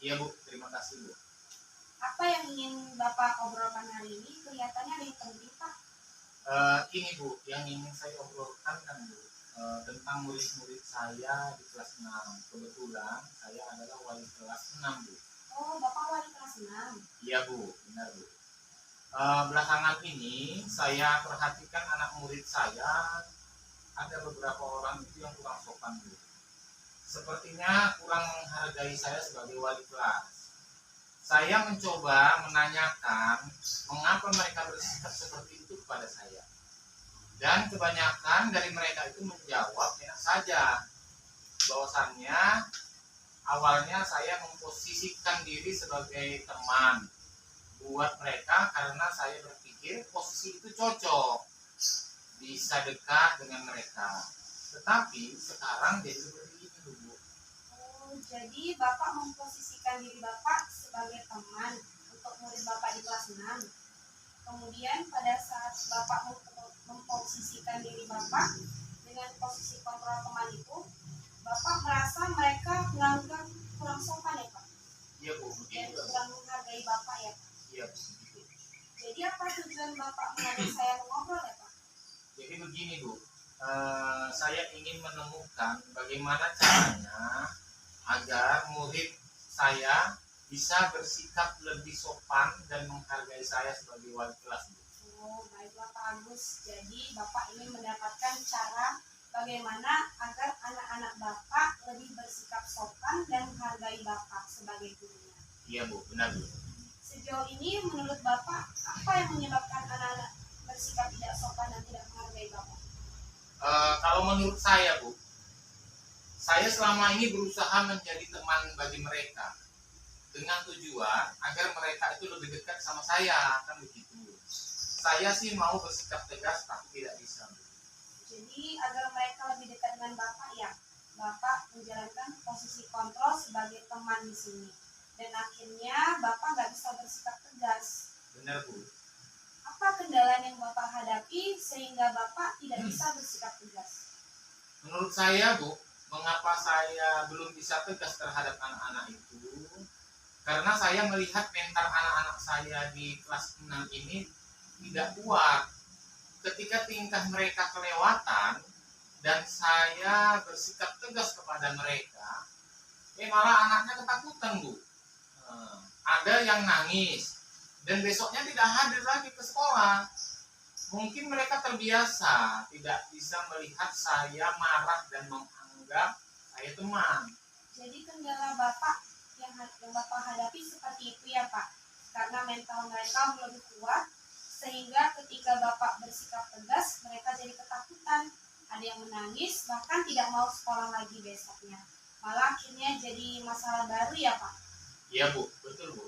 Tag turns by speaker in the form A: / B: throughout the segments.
A: Iya Bu, terima kasih Bu.
B: Apa yang ingin Bapak obrolkan hari ini? Kelihatannya ada yang penting, Pak.
A: Ini Bu, yang ingin saya obrolkan kan Bu, tentang murid-murid saya di kelas 6. Kebetulan saya adalah wali kelas 6 Bu.
B: Oh, Bapak wali kelas 6.
A: Iya Bu, benar Bu. Belakangan ini saya perhatikan anak murid saya ada beberapa orang itu yang kurang sopan Bu. Sepertinya kurang menghargai saya sebagai wali kelas. Saya mencoba menanyakan mengapa mereka bersikap seperti itu kepada saya. Dan kebanyakan dari mereka itu menjawab enak saja. Bahwasannya awalnya saya memposisikan diri sebagai teman buat mereka karena saya berpikir posisi itu cocok. Bisa dekat dengan mereka. Tetapi sekarang jadi seperti ini Bu.
B: Oh, jadi Bapak memposisikan diri Bapak sebagai teman untuk murid Bapak di kelas 6. Kemudian pada saat Bapak memposisikan diri Bapak dengan posisi kontrol teman itu, Bapak merasa mereka menganggap kurang sopan ya Pak?
A: Iya Bu,
B: Dan
A: begitu.
B: kurang menghargai Bapak ya Pak?
A: Iya begitu.
B: Jadi apa tujuan Bapak mengajak saya mengobrol ya Pak?
A: Jadi begini Bu, saya ingin menemukan bagaimana caranya agar murid saya bisa bersikap lebih sopan dan menghargai saya sebagai wali kelas Bu.
B: Oh, baiklah Pak Agus. Jadi Bapak ingin mendapatkan cara bagaimana agar anak-anak Bapak lebih bersikap sopan dan menghargai Bapak sebagai gurunya.
A: Iya Bu, benar Bu.
B: Sejauh ini menurut Bapak apa yang menyebabkan anak-anak bersikap tidak sopan dan tidak menghargai Bapak?
A: Kalau menurut saya Bu, saya selama ini berusaha menjadi teman bagi mereka dengan tujuan agar mereka itu lebih dekat sama saya, kan begitu. Saya sih mau bersikap tegas tapi tidak bisa Bu.
B: Jadi agar mereka lebih dekat dengan Bapak ya, Bapak menjalankan posisi kontrol sebagai teman di sini. Dan akhirnya Bapak nggak bisa bersikap tegas.
A: Benar Bu.
B: Apa kendala yang Bapak hadapi sehingga Bapak tidak bisa bersikap tegas?
A: Menurut saya Bu, mengapa saya belum bisa tegas terhadap anak-anak itu? Karena saya melihat mental anak-anak saya di kelas 6 ini tidak kuat. Ketika tingkah mereka kelewatan dan saya bersikap tegas kepada mereka, malah anaknya ketakutan Bu. Ada yang nangis dan besoknya tidak hadir lagi ke sekolah. Mungkin mereka terbiasa tidak bisa melihat saya marah dan menganggap saya teman.
B: Jadi kendala Bapak yang Bapak hadapi seperti itu ya Pak, karena mental mereka belum kuat sehingga ketika Bapak bersikap tegas mereka jadi ketakutan, ada yang menangis bahkan tidak mau sekolah lagi besoknya, malah akhirnya jadi masalah baru ya Pak.
A: Iya Bu, betul Bu.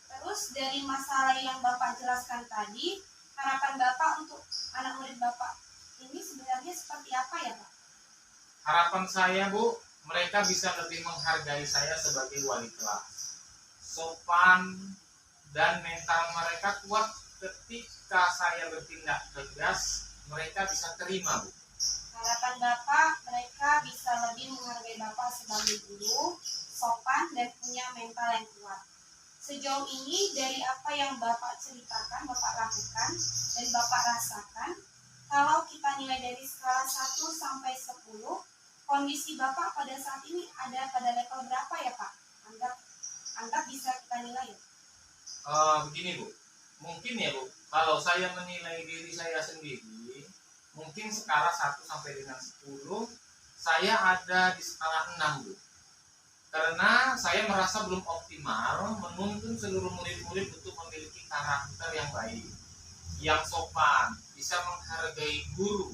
B: Terus dari masalah yang Bapak jelaskan tadi, harapan Bapak untuk anak murid Bapak ini sebenarnya seperti apa ya Pak?
A: Harapan saya Bu, mereka bisa lebih menghargai saya sebagai wali kelas. Sopan dan mental mereka kuat ketika saya bertindak tegas, mereka bisa terima Bu.
B: Harapan Bapak mereka bisa lebih menghargai Bapak sebagai guru, sopan dan punya mental yang kuat. Sejauh ini dari apa yang Bapak ceritakan, Bapak lakukan dan Bapak rasakan, kalau kita nilai dari skala 1 sampai 10, kondisi Bapak pada saat ini ada pada level berapa ya Pak? Anggap bisa kita nilai ya?
A: Begini Bu, mungkin ya Bu, kalau saya menilai diri saya sendiri, mungkin skala 1 sampai dengan 10, saya ada di skala 6 Bu. Karena saya merasa belum optimal menuntun seluruh murid-murid untuk memiliki karakter yang baik, yang sopan, bisa menghargai guru.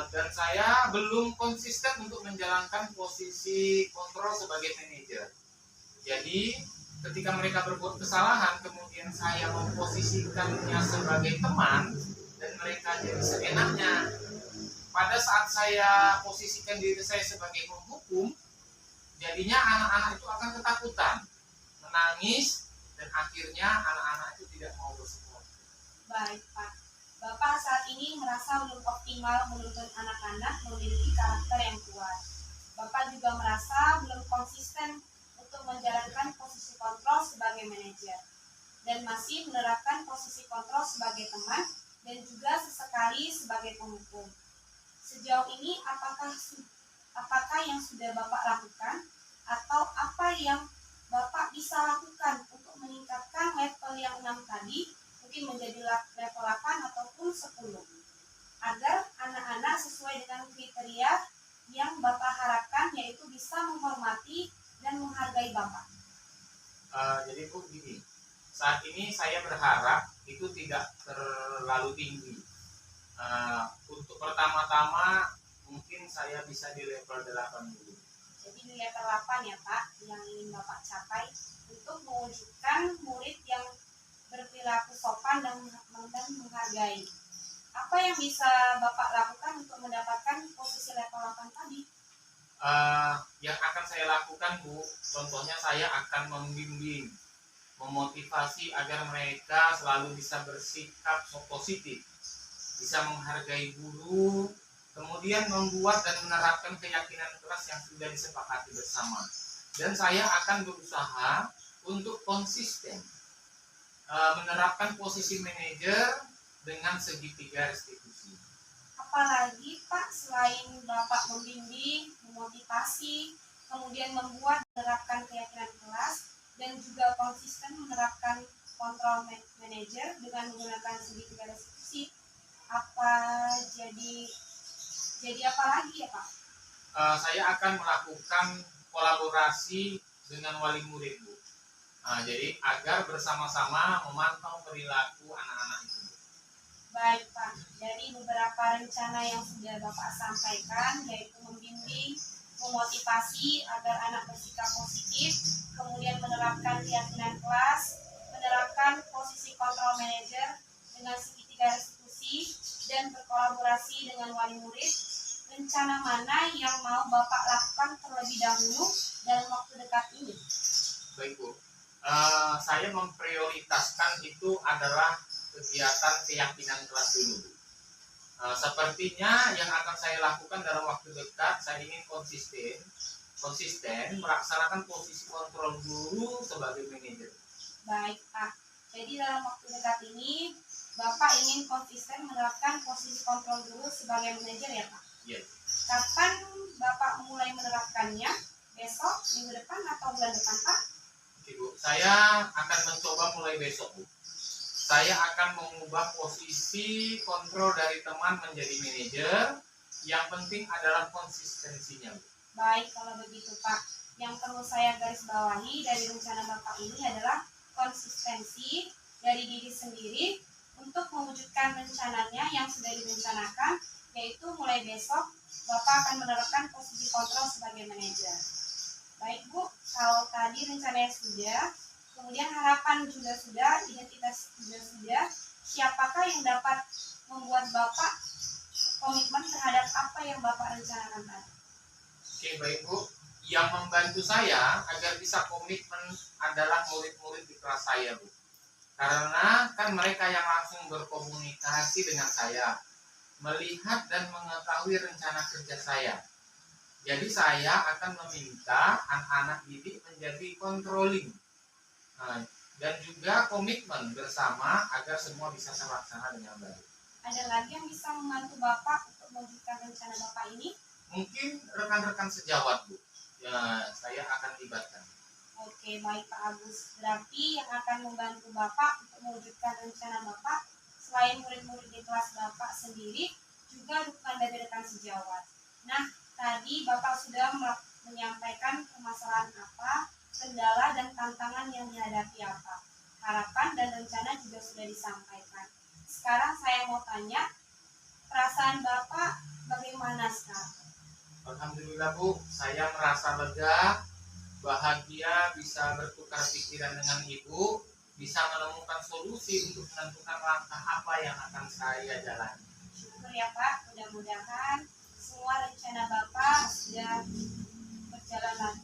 A: Dan saya belum konsisten untuk menjalankan posisi kontrol sebagai manajer. Jadi ketika mereka berbuat kesalahan, kemudian saya memposisikannya sebagai teman dan mereka jadi seenaknya. Pada saat saya posisikan diri saya sebagai penghukum, jadinya anak-anak itu akan ketakutan, menangis, dan akhirnya anak-anak itu tidak mau bersekolah.
B: Baik Pak, Bapak saat ini merasa belum optimal menuntun anak-anak memiliki karakter yang kuat. Bapak juga merasa belum konsisten untuk menjalankan dan masih menerapkan posisi kontrol sebagai teman dan juga sesekali sebagai penghukum. Sejauh ini apakah yang sudah Bapak lakukan atau apa yang Bapak bisa lakukan untuk meningkatkan level yang 6 tadi mungkin menjadi level 8 ataupun 10 agar anak-anak sesuai dengan kriteria yang Bapak harapkan, yaitu bisa menghormati dan menghargai Bapak?
A: Jadi Bu, gini, saat ini saya berharap itu tidak terlalu tinggi. Untuk pertama-tama mungkin saya bisa di level 8 dulu.
B: Jadi di level 8 ya Pak, yang ingin Bapak capai untuk mewujudkan murid yang berperilaku sopan dan menghargai. Apa yang bisa Bapak lakukan untuk mendapatkan posisi level 8 tadi?
A: Yang akan saya lakukan Bu, contohnya saya akan membimbing, memotivasi agar mereka selalu bisa bersikap positif, bisa menghargai guru, kemudian membuat dan menerapkan keyakinan kelas yang sudah disepakati bersama. Dan saya akan berusaha untuk konsisten menerapkan posisi manajer dengan segitiga restitusi.
B: Apalagi Pak, selain Bapak membimbing, memotivasi, kemudian membuat menerapkan keyakinan kelas, dan juga konsisten menerapkan kontrol manager dengan menggunakan segitiga restitusi, jadi apa lagi ya Pak?
A: Saya akan melakukan kolaborasi dengan wali murid Bu. Jadi agar bersama-sama memantau perilaku anak-anak itu.
B: Baik Pak, dari beberapa rencana yang sudah Bapak sampaikan, yaitu membimbing, memotivasi agar anak bersikap positif, kemudian menerapkan keyakinan kelas, menerapkan posisi kontrol manajer dengan segitiga restitusi, dan berkolaborasi dengan wali murid. Rencana mana yang mau Bapak lakukan terlebih dahulu dalam waktu dekat ini?
A: Baik Bu, saya memprioritaskan itu adalah kegiatan keyakinan kelas dulu. Sepertinya yang akan saya lakukan dalam waktu dekat, saya ingin konsisten melaksanakan posisi kontrol guru sebagai manajer.
B: Baik Pak, jadi dalam waktu dekat ini Bapak ingin konsisten menerapkan posisi kontrol guru sebagai manajer ya Pak?
A: Yes.
B: Kapan Bapak mulai menerapkannya? Besok, minggu depan, atau bulan depan Pak?
A: Oke Bu, saya akan mencoba mulai besok Bu. Saya akan mengubah posisi kontrol dari teman menjadi manajer. Yang penting adalah konsistensinya Bu.
B: Baik, kalau begitu Pak, yang perlu saya garis bawahi dari rencana Bapak ini adalah konsistensi dari diri sendiri untuk mewujudkan rencananya yang sudah direncanakan, yaitu mulai besok Bapak akan menerapkan posisi kontrol sebagai manajer. Baik Bu, kalau tadi rencananya sudah, kemudian harapan juga sudah, identitas juga sudah, siapakah yang dapat membuat Bapak komitmen terhadap apa yang Bapak rencanakan tadi?
A: Oke baik Bu, yang membantu saya agar bisa komitmen adalah murid-murid di kelas saya Bu. Karena kan mereka yang langsung berkomunikasi dengan saya, melihat dan mengetahui rencana kerja saya. Jadi saya akan meminta anak-anak didik menjadi controlling dan juga komitmen bersama agar semua bisa terlaksana dengan baik.
B: Ada lagi yang bisa membantu Bapak untuk mewujudkan rencana Bapak ini?
A: Mungkin rekan-rekan sejawat Bu, ya saya akan libatkan.
B: Oke, baik Pak Agus. Berarti yang akan membantu Bapak untuk mewujudkan rencana Bapak, selain murid-murid di kelas Bapak sendiri, juga dukungan dari rekan sejawat. Nah, tadi Bapak sudah menyampaikan permasalahan apa, kendala dan tantangan yang dihadapi apa. Harapan dan rencana juga sudah disampaikan. Sekarang saya mau tanya, perasaan Bapak bagaimana sekarang?
A: Alhamdulillah Bu, saya merasa lega, bahagia bisa bertukar pikiran dengan Ibu, bisa menemukan solusi untuk menentukan langkah apa yang akan saya jalani.
B: Syukur ya Pak, mudah-mudahan semua rencana Bapak sudah berjalan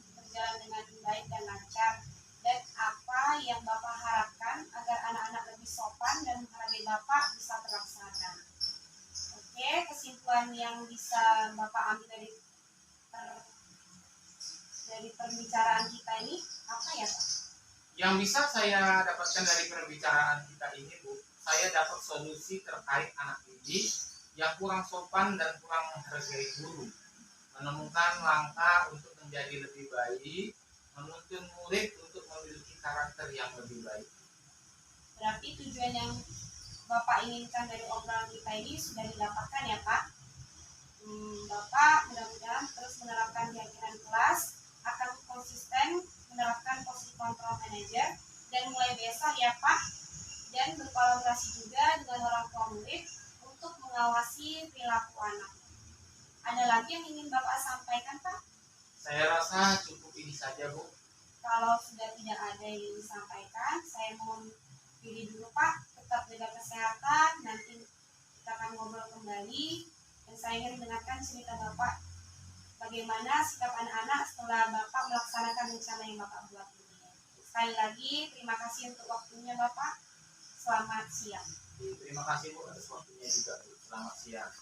B: dengan baik dan lancar, dan apa yang Bapak harapkan agar anak-anak lebih sopan dan menghargai Bapak bisa terlaksana. Oke, kesimpulan yang bisa Bapak ambil dari perbicaraan kita ini apa ya Pak?
A: Yang bisa saya dapatkan dari perbicaraan kita ini, Bu, saya dapat solusi terkait anak didik yang kurang sopan dan kurang menghargai guru. Menemukan langkah untuk menjadi lebih baik, menuntun murid untuk memiliki karakter yang lebih baik.
B: Berarti tujuan yang Bapak inginkan dari obrolan kita ini sudah didapatkan ya Pak? Bapak mudah-mudahan terus menerapkan keyakinan kelas, akan konsisten menerapkan posisi kontrol manajer, dan mulai besok ya Pak, dan berkolaborasi juga dengan orang tua murid untuk mengawasi perilaku anak. Ada lagi yang ingin Bapak sampaikan Pak?
A: Saya rasa cukup ini saja, Bu.
B: Kalau sudah tidak ada yang ingin disampaikan, saya mohon diri dulu Pak, tetap jaga kesehatan, nanti kita akan ngobrol kembali, dan saya ingin mendengarkan cerita Bapak bagaimana sikap anak-anak setelah Bapak melaksanakan rencana yang Bapak buat ini. Sekali lagi, terima kasih untuk waktunya Bapak. Selamat siang.
A: Terima kasih, Bu, atas waktunya juga, Bu. Selamat siang.